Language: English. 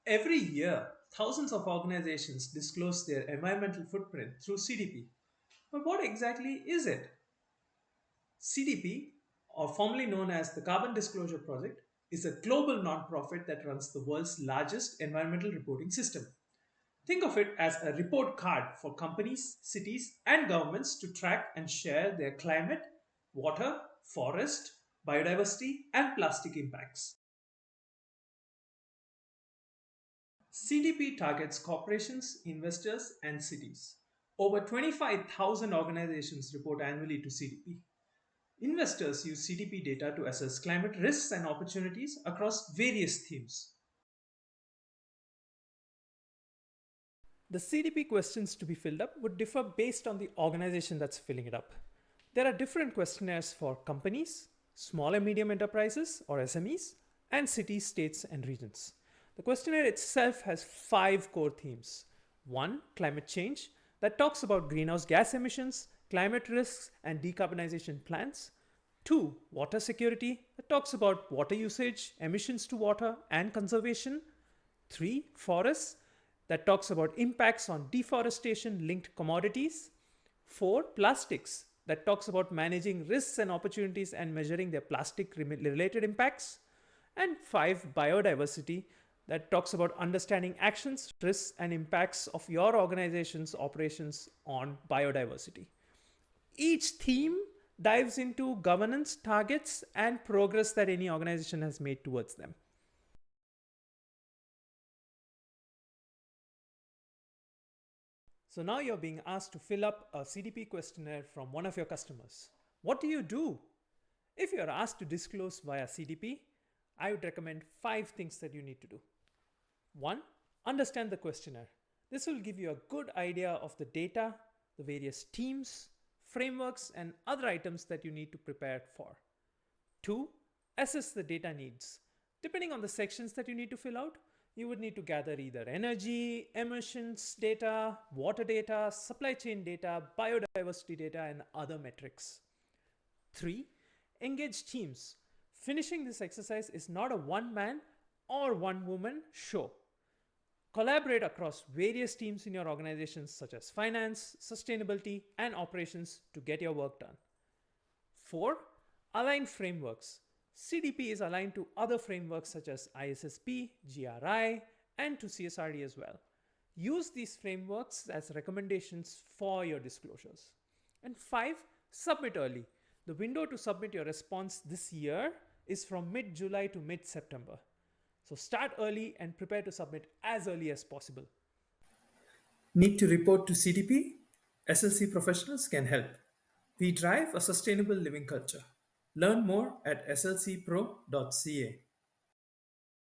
Every year, thousands of organizations disclose their environmental footprint through CDP. But what exactly is it? CDP, or formerly known as the Carbon Disclosure Project, is a global nonprofit that runs the world's largest environmental reporting system. Think of it as a report card for companies, cities, and governments to track and share their climate, water, forest, biodiversity, and plastic impacts. CDP targets corporations, investors, and cities. Over 25,000 organizations report annually to CDP. Investors use CDP data to assess climate risks and opportunities across various themes. The CDP questions to be filled up would differ based on the organization that's filling it up. There are different questionnaires for companies, small and medium enterprises or SMEs, and cities, states, and regions. The questionnaire itself has 5 core themes. 1. Climate change, that talks about greenhouse gas emissions, climate risks, and decarbonization plans. 2. Water security, that talks about water usage, emissions to water, and conservation. 3. Forests, that talks about impacts on deforestation linked commodities. 4. Plastics, that talks about managing risks and opportunities and measuring their plastic related impacts. And 5. Biodiversity, that talks about understanding actions, risks, and impacts of your organization's operations on biodiversity. Each theme dives into governance, targets, and progress that any organization has made towards them. So now you're being asked to fill up a CDP questionnaire from one of your customers. What do you do? If you're asked to disclose via CDP, I would recommend 5 things that you need to do. 1. Understand the questionnaire. This will give you a good idea of the data, the various teams, frameworks, and other items that you need to prepare for. 2. Assess the data needs. Depending on the sections that you need to fill out, you would need to gather either energy, emissions data, water data, supply chain data, biodiversity data, and other metrics. 3. Engage teams. Finishing this exercise is not a one-man or one-woman show. Collaborate across various teams in your organizations such as finance, sustainability, and operations to get your work done. 4. Align frameworks. CDP is aligned to other frameworks such as ISSP, GRI, and to CSRD as well. Use these frameworks as recommendations for your disclosures. And 5. Submit early. The window to submit your response this year is from mid-July to mid-September. So start early and prepare to submit as early as possible. Need to report to CDP? SLC professionals can help. We drive a sustainable living culture. Learn more at slcpro.ca.